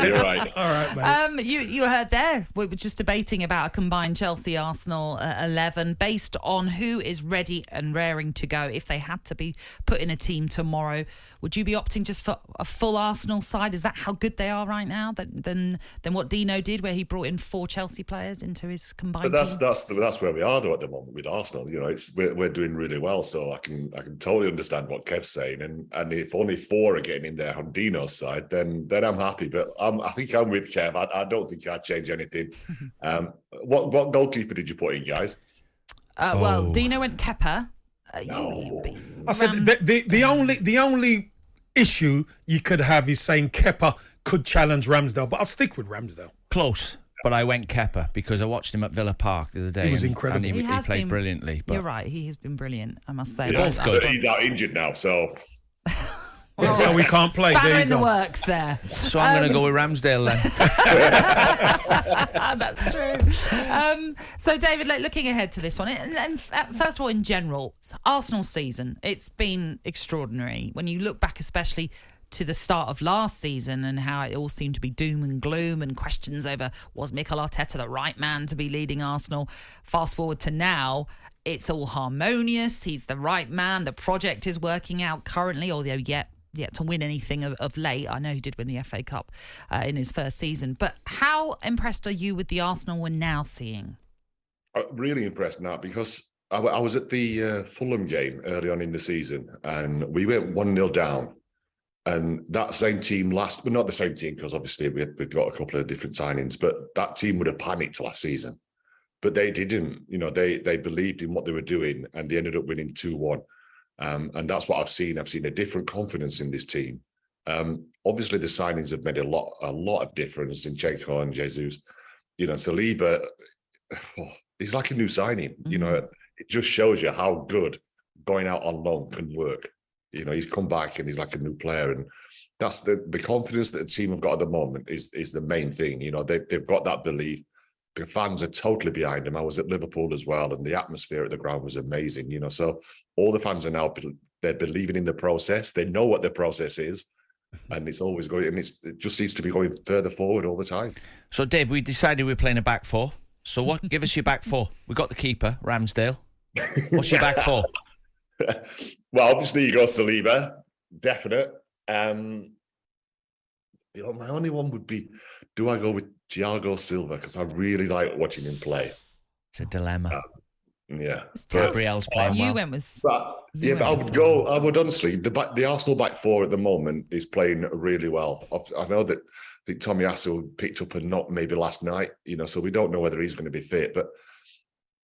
You're right. All right, mate. You heard there. We were just debating about a combined Chelsea-Arsenal 11 based on who is ready and raring to go. If they had to be put in a team tomorrow, would you be opting just for a full Arsenal side? Is that how good they are right now? Than what Dino did, where he brought in 4 Chelsea players into his combined But team? that's where we are though at the moment with Arsenal. You know, we're doing really well, so I can totally understand what Kev's saying. And if only 4 are getting in there on Dino's side, then I'm happy. But I think I'm with Kev. I don't think I'd change anything. What goalkeeper did you put in, guys? Well, Dino went Kepa. No. I said the only issue you could have is saying Kepa could challenge Ramsdale, but I'll stick with Ramsdale. Close. But I went Kepa because I watched him at Villa Park the other day. He was incredible. And he played brilliantly. But you're right. He has been brilliant, I must say. Both good. He's out injured now, so... So we can't play. Spanner There you in the go. works there. So I'm going to go with Ramsdale then. That's true. So, David, looking ahead to this one, and first of all, in general, Arsenal season, it's been extraordinary. When you look back, especially to the start of last season and how it all seemed to be doom and gloom and questions over, was Mikel Arteta the right man to be leading Arsenal? Fast forward to now, it's all harmonious. He's the right man. The project is working out currently, although yet to win anything of late. I know he did win the FA Cup in his first season. But how impressed are you with the Arsenal we're now seeing? I'm really impressed now because I was at the Fulham game early on in the season and we went 1-0 down. And that same team not the same team because obviously we've got a couple of different signings, but that team would have panicked last season. But they didn't. You know, they believed in what they were doing and they ended up winning 2-1. And that's what I've seen. I've seen a different confidence in this team. Obviously, the signings have made a lot of difference. Zinchenko and Jesus. You know, Saliba, he's like a new signing. Mm-hmm. You know, it just shows you how good going out on loan can work. You know, he's come back and he's like a new player. And that's the confidence that the team have got at the moment is the main thing. You know, they've got that belief. The fans are totally behind him. I was at Liverpool as well, and the atmosphere at the ground was amazing. You know, so all the fans are now they're believing in the process. They know what the process is, and it's always going. And it just seems to be going further forward all the time. So, Dave, we decided we're playing a back 4. So, what? Give us your back 4. We got the keeper, Ramsdale. What's your back 4? Well, obviously you go Saliba, definite. You know, my only one would be, do I go with Thiago Silva? Because I really like watching him play. It's a dilemma. Yeah. Gabriel's playing well. You went with... But I would honestly, the Arsenal back 4 at the moment is playing really well. I know that I think Tommy Asu picked up a knock maybe last night, you know, so we don't know whether he's going to be fit. But,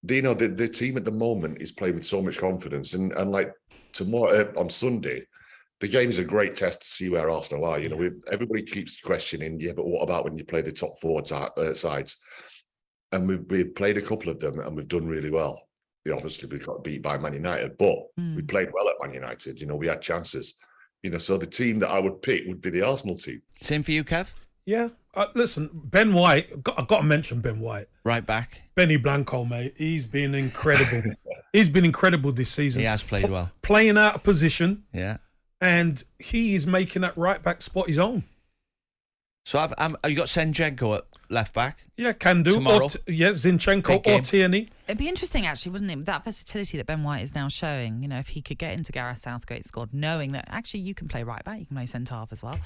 you know, the team at the moment is playing with so much confidence. And like tomorrow, on Sunday, the game is a great test to see where Arsenal are. You know, everybody keeps questioning, but what about when you play the top 4 sides? And we've played a couple of them and we've done really well. You know, obviously, we got beat by Man United, but we played well at Man United. You know, we had chances. You know, so the team that I would pick would be the Arsenal team. Same for you, Kev? Yeah. Listen, Ben White, I've got to mention Ben White. Right back. Benny Blanco, mate. He's been incredible. He's been incredible this season. He has played well. Playing out of position. Yeah. And he is making that right back spot his own. So have you got Zinchenko at left back? Yeah, can do. Tomorrow. Zinchenko or Tierney. It'd be interesting, actually, wouldn't it? That versatility that Ben White is now showing, you know, if he could get into Gareth Southgate's squad, knowing that actually you can play right back, you can play centre half as well.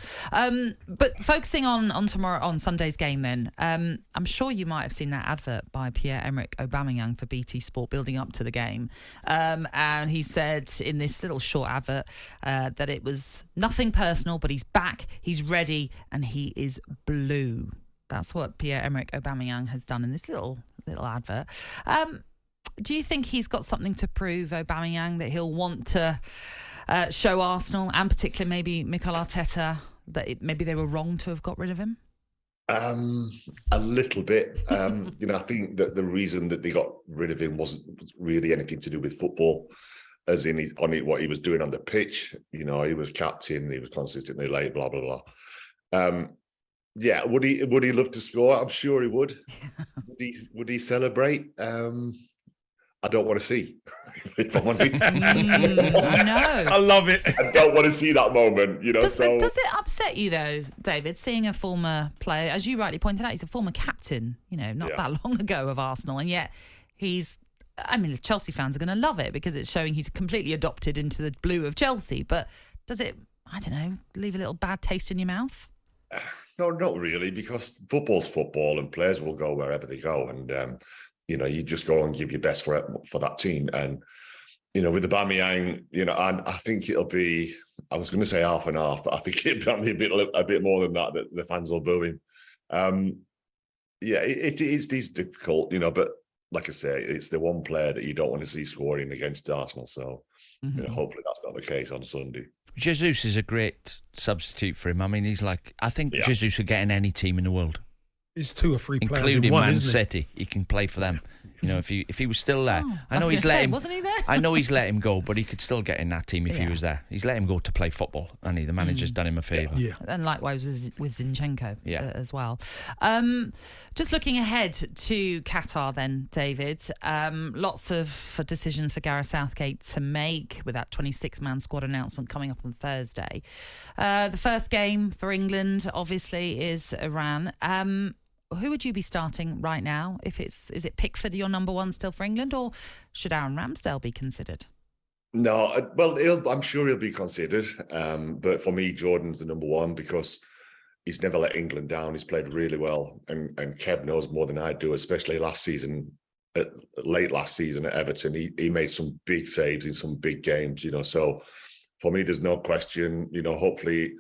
But focusing on tomorrow, on Sunday's game then, I'm sure you might have seen that advert by Pierre-Emerick Aubameyang for BT Sport building up to the game. And he said in this little short advert that it was nothing personal, but he's back, he's ready, and he is blue. That's what Pierre-Emerick Aubameyang has done in this little advert. Do you think he's got something to prove, Aubameyang, that he'll want to show Arsenal, and particularly maybe Mikel Arteta, that maybe they were wrong to have got rid of him? A little bit. You know, I think that the reason that they got rid of him wasn't really anything to do with football, as in what he was doing on the pitch. You know, he was captain, he was consistently late, blah, blah, blah. Yeah, would he love to score? I'm sure he would. Would he celebrate? I don't want to see. If I'm honest. I know. I love it. I don't want to see that moment, you know. Does it upset you though, David, seeing a former player, as you rightly pointed out, he's a former captain, not that long ago of Arsenal, and yet the Chelsea fans are going to love it because it's showing he's completely adopted into the blue of Chelsea. But does it, I don't know, leave a little bad taste in your mouth? No, not really, because football's football and players will go wherever they go. And, you just go and give your best for that team. And, with the Aubameyang, and I think it'll be, I was going to say half and half, but I think it'll be a bit more than that the fans will boo him. It is difficult, but like I say, it's the one player that you don't want to see scoring against Arsenal. So, hopefully that's not the case on Sunday. Jesus is a great substitute for him. I mean, I think Jesus would get in any team in the world. He's 2 or 3 players including in one, Man isn't City. He can play for them. If he was still there. I know he's let him. Wasn't he there? I know he's let him go, but he could still get in that team if he was there. He's let him go to play football, and the manager's done him a favour. Yeah. And likewise with Zinchenko as well. Just looking ahead to Qatar then, David. Lots of decisions for Gareth Southgate to make with that 26-man squad announcement coming up on Thursday. The first game for England, obviously, is Iran. Who would you be starting right now? Is it Pickford your number one still for England, or should Aaron Ramsdale be considered? No, well, I'm sure he'll be considered. But for me, Jordan's the number one because he's never let England down. He's played really well, and Kev knows more than I do, especially late last season at Everton. He made some big saves in some big games, So for me, there's no question. Hopefully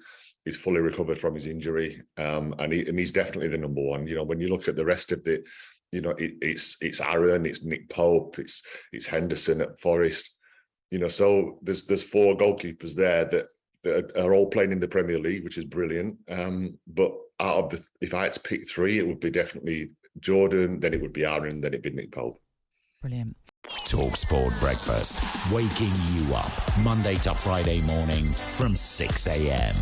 he's fully recovered from his injury, and he's definitely the number one. When you look at the rest of it, it's Aaron, it's Nick Pope, it's Henderson at Forest. So there's 4 goalkeepers there that are all playing in the Premier League, which is brilliant. But if I had to pick 3, it would be definitely Jordan, then it would be Aaron, then it'd be Nick Pope. Brilliant. talkSPORT Breakfast, waking you up Monday to Friday morning from 6 a.m.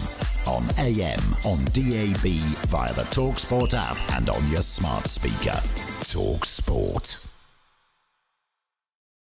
on AM, on DAB, via the talkSPORT app and on your smart speaker. talkSPORT.